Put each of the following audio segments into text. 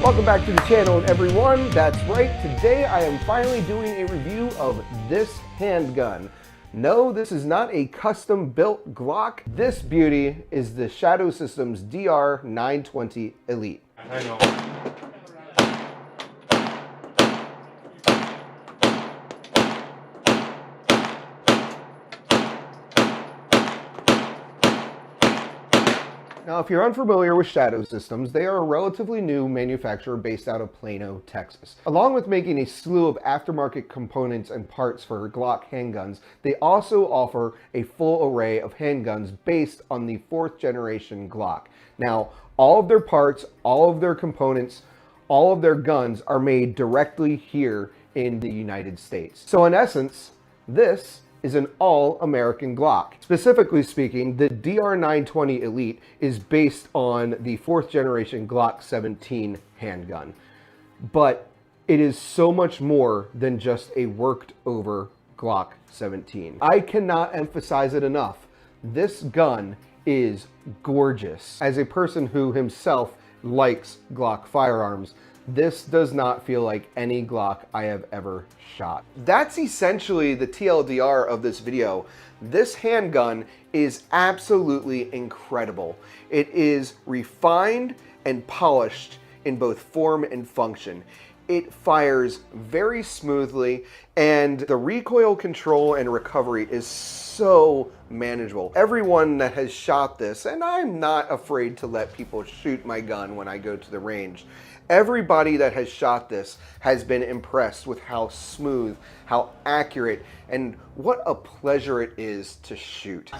Welcome back to the channel, everyone. That's right, today I am finally doing a review of this handgun. No, this is not a custom-built Glock. This beauty is the Shadow Systems DR920 Elite. I know. Now, if you're unfamiliar with Shadow Systems, they are a relatively new manufacturer based out of Plano, Texas. Along with making a slew of aftermarket components and parts for Glock handguns, they also offer a full array of handguns based on the 4th generation Glock. Now, all of their parts, all of their components, all of their guns are made directly here in the United States. So in essence, this is an all-American Glock. Specifically speaking, the DR920 Elite is based on the 4th generation Glock 17 handgun. But it is so much more than just a worked over Glock 17. I cannot emphasize it enough. This gun is gorgeous. As a person who himself likes Glock firearms, this does not feel like any Glock I have ever shot. That's essentially the TLDR of this video. This handgun is absolutely incredible. It is refined and polished in both form and function. It fires very smoothly, and the recoil control and recovery is so manageable. Everyone that has shot this, and I'm not afraid to let people shoot my gun when I go to the range, everybody that has shot this has been impressed with how smooth, how accurate, and what a pleasure it is to shoot.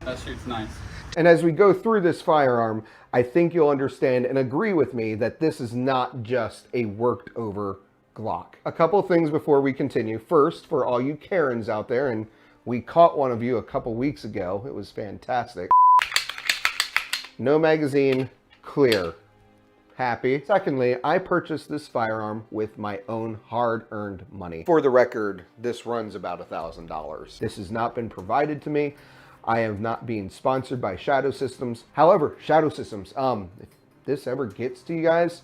That shoots nice. And as we go through this firearm, I think you'll understand and agree with me that this is not just a worked over Glock. A couple things before we continue. First, for all you Karens out there, and we caught one of you a couple weeks ago, it was fantastic. No magazine, clear. Happy. Secondly, I purchased this firearm with my own hard-earned money. For the record, this runs about $1,000. This has not been provided to me. I am not being sponsored by Shadow Systems. However, Shadow Systems, if this ever gets to you guys,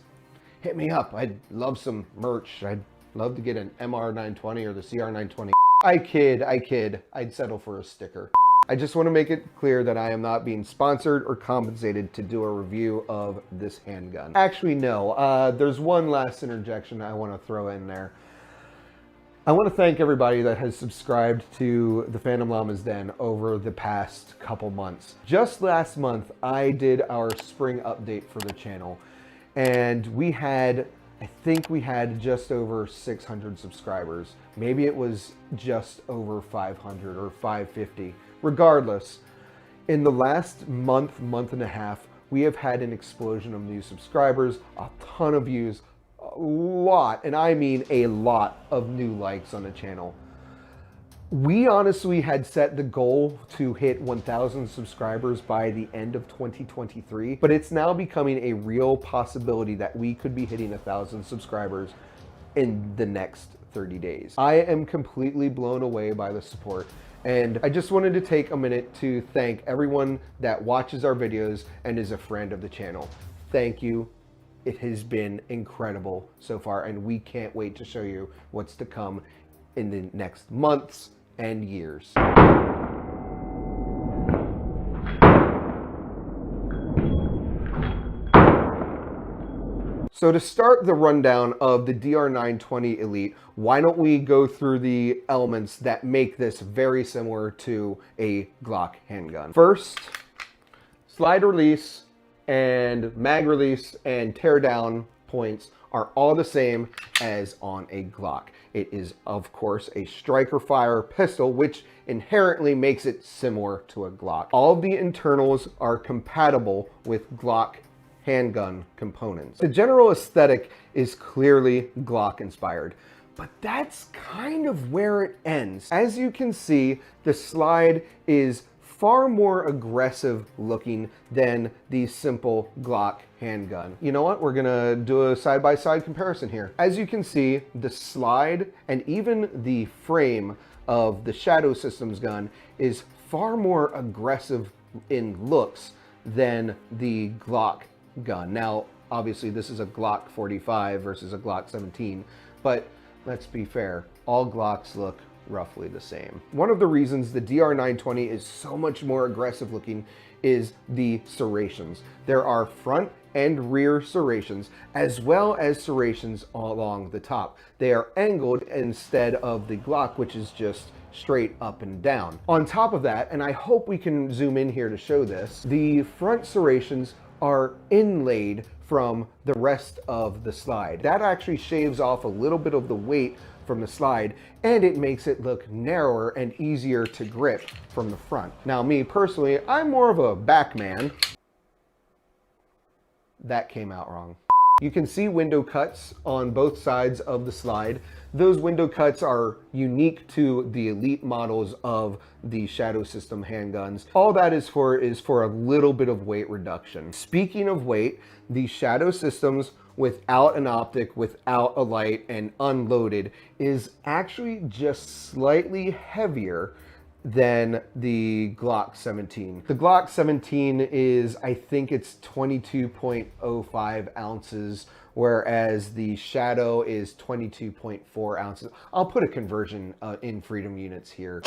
hit me up. I'd love some merch. I'd love to get an MR920 or the CR920. I kid. I'd settle for a sticker. I just want to make it clear that I am not being sponsored or compensated to do a review of this handgun. Actually, no. There's one last interjection I want to throw in there. I want to thank everybody that has subscribed to the Phantom Llama's Den over the past couple months. Just last month, I did our spring update for the channel, and I think we had just over 600 subscribers. Maybe it was just over 500 or 550. Regardless, in the last month and a half, we have had an explosion of new subscribers, a ton of views, a lot, and I mean a lot of new likes on the channel. We honestly had set the goal to hit 1,000 subscribers by the end of 2023, but it's now becoming a real possibility that we could be hitting 1,000 subscribers in the next 30 days. I am completely blown away by the support, and I just wanted to take a minute to thank everyone that watches our videos and is a friend of the channel. Thank you. It has been incredible so far, and we can't wait to show you what's to come in the next months and years. So to start the rundown of the DR920 Elite, why don't we go through the elements that make this very similar to a Glock handgun. First, slide release and mag release and tear down points are all the same as on a Glock. It is, of course, a striker fire pistol, which inherently makes it similar to a Glock. All of the internals are compatible with Glock handgun components. The general aesthetic is clearly Glock inspired, but that's kind of where it ends. As you can see, the slide is far more aggressive looking than the simple Glock handgun. You know what? We're gonna do a side-by-side comparison here. As you can see, the slide and even the frame of the Shadow Systems gun is far more aggressive in looks than the Glock gun. Now, obviously this is a Glock 45 versus a Glock 17, but let's be fair, all Glocks look roughly the same. One of the reasons the DR920 is so much more aggressive looking is the serrations. There are front and rear serrations, as well as serrations along the top. They are angled instead of the Glock, which is just straight up and down. On top of that, and I hope we can zoom in here to show this, the front serrations are inlaid from the rest of the slide. That actually shaves off a little bit of the weight from the slide, and it makes it look narrower and easier to grip from the front. Now, me personally, I'm more of a back man. That came out wrong. You can see window cuts on both sides of the slide. Those window cuts are unique to the Elite models of the Shadow System handguns. All that is for a little bit of weight reduction. Speaking of weight, the Shadow Systems without an optic, without a light, and unloaded is actually just slightly heavier than the Glock 17. The Glock 17 is, I think it's 22.05 ounces, whereas the Shadow is 22.4 ounces. I'll put a conversion in freedom units here.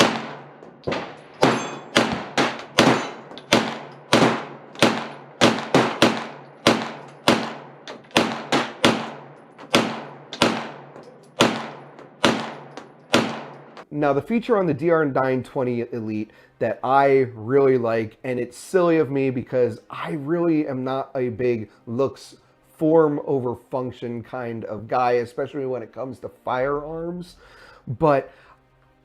Now, the feature on the DR920 Elite that I really like, and it's silly of me because I really am not a big looks form over function kind of guy, especially when it comes to firearms, but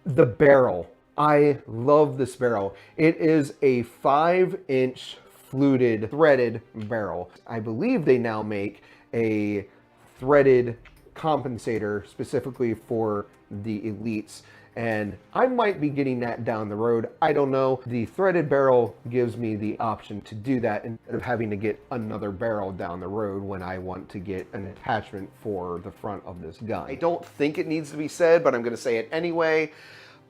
the barrel. I love this barrel. It is a 5-inch fluted threaded barrel. I believe they now make a threaded compensator specifically for the Elites, and I might be getting that down the road. I don't know. The threaded barrel gives me the option to do that instead of having to get another barrel down the road when I want to get an attachment for the front of this gun. I don't think it needs to be said, but I'm going to say it anyway.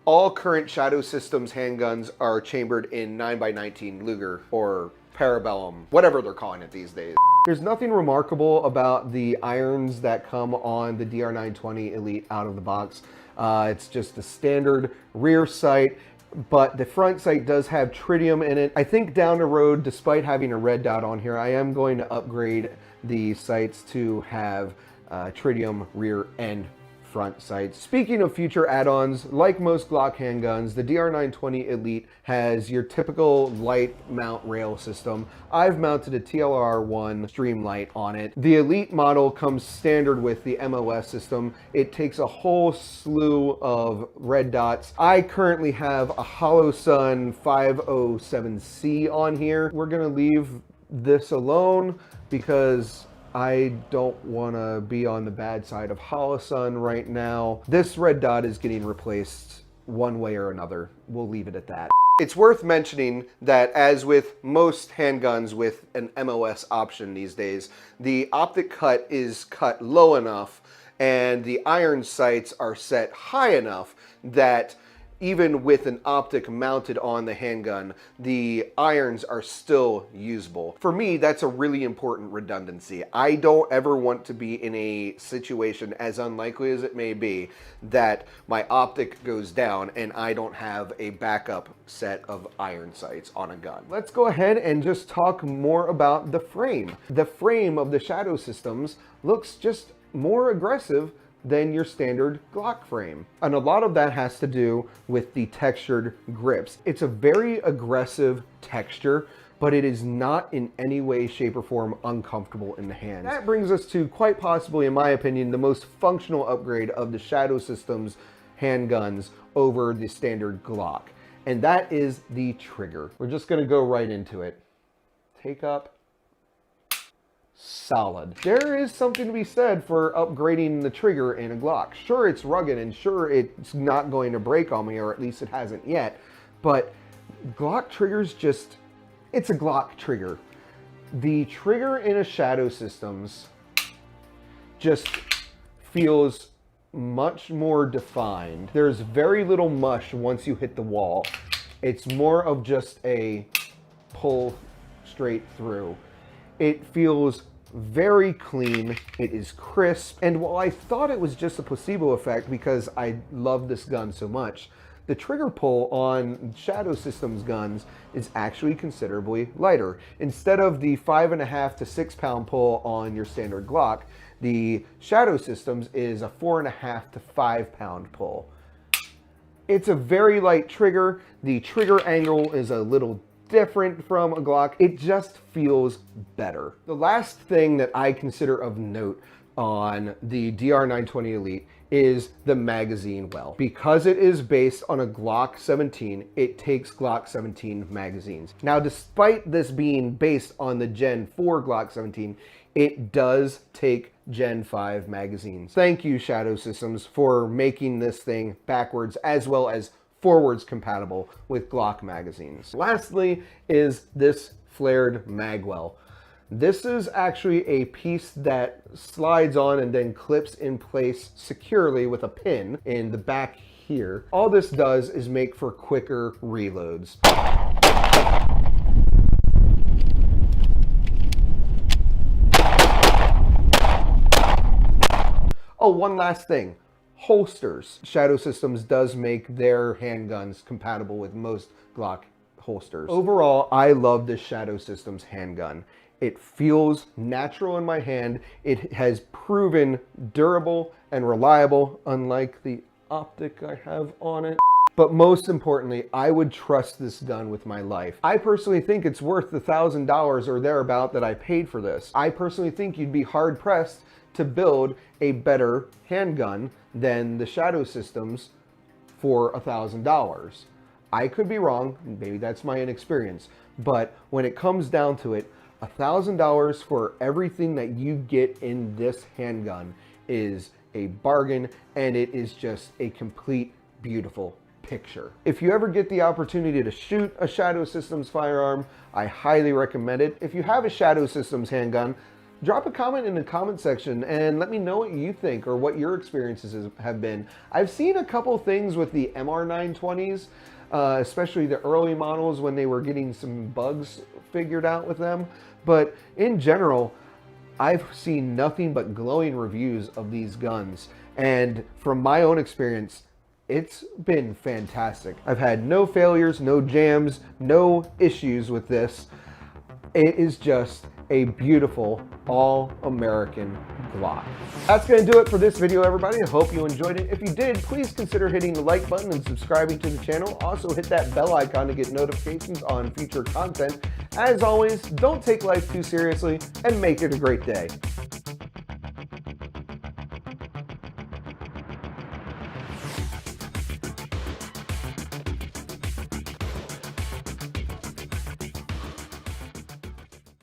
All current Shadow Systems handguns are chambered in 9x19 Luger or Parabellum, whatever they're calling it these days. There's nothing remarkable about the irons that come on the DR920 Elite out of the box. It's just a standard rear sight, but the front sight does have tritium in it. I think down the road, despite having a red dot on here, I am going to upgrade the sights to have tritium rear and front sights. Speaking of future add-ons, like most Glock handguns, the DR920 Elite has your typical light mount rail system. I've mounted a TLR1 Streamlight on it. The Elite model comes standard with the MOS system. It takes a whole slew of red dots. I currently have a HoloSun 507C on here. We're gonna leave this alone because I don't want to be on the bad side of HoloSun right now. This red dot is getting replaced one way or another. We'll leave it at that. It's worth mentioning that, as with most handguns with an MOS option these days, the optic cut is cut low enough and the iron sights are set high enough that even with an optic mounted on the handgun, the irons are still usable. For me, that's a really important redundancy. I don't ever want to be in a situation, as unlikely as it may be, that my optic goes down and I don't have a backup set of iron sights on a gun. Let's go ahead and just talk more about the frame. The frame of the Shadow Systems looks just more aggressive than your standard Glock frame. And a lot of that has to do with the textured grips. It's a very aggressive texture, but it is not in any way, shape, or form uncomfortable in the hands. That brings us to, quite possibly, in my opinion, the most functional upgrade of the Shadow Systems handguns over the standard Glock. And that is the trigger. We're just gonna go right into it. Take up. Solid. There is something to be said for upgrading the trigger in a Glock. Sure, it's rugged and sure, it's not going to break on me, or at least it hasn't yet, but Glock triggers just, it's a Glock trigger. The trigger in a Shadow Systems just feels much more defined. There's very little mush once you hit the wall. It's more of just a pull straight through. It feels very clean, it is crisp, and while I thought it was just a placebo effect because I love this gun so much, the trigger pull on Shadow Systems guns is actually considerably lighter. Instead of the 5.5 to 6 pound pull on your standard Glock, the Shadow Systems is a 4.5 to 5 pound pull. It's a very light trigger. The trigger angle is a little different from a Glock. It just feels better. The last thing that I consider of note on the DR920 Elite is the magazine well. Because it is based on a Glock 17, it takes Glock 17 magazines. Now, despite this being based on the Gen 4 Glock 17, it does take Gen 5 magazines. Thank you, Shadow Systems, for making this thing backwards as well as forwards compatible with Glock magazines. Lastly is this flared magwell. This is actually a piece that slides on and then clips in place securely with a pin in the back here. All this does is make for quicker reloads. Oh, one last thing. Holsters. Shadow Systems does make their handguns compatible with most Glock holsters. Overall, I love this Shadow Systems handgun. It feels natural in my hand. It has proven durable and reliable, unlike the optic I have on it. But most importantly, I would trust this gun with my life. I personally think it's worth the $1,000 or thereabout that I paid for this. I personally think you'd be hard pressed to build a better handgun than the Shadow Systems for $1,000. I could be wrong, maybe that's my inexperience, but when it comes down to it, $1,000 for everything that you get in this handgun is a bargain, and it is just a complete beautiful picture. If you ever get the opportunity to shoot a Shadow Systems firearm, I highly recommend it. If you have a Shadow Systems handgun, drop a comment in the comment section and let me know what you think or what your experiences have been. I've seen a couple things with the MR920s, especially the early models when they were getting some bugs figured out with them. But in general, I've seen nothing but glowing reviews of these guns. And from my own experience, it's been fantastic. I've had no failures, no jams, no issues with this. It is just a beautiful all-American Glock. That's going to do it for this video, everybody. I hope you enjoyed it. If you did, please consider hitting the like button and subscribing to the channel. Also hit that bell icon to get notifications on future content. As always, don't take life too seriously and make it a great day.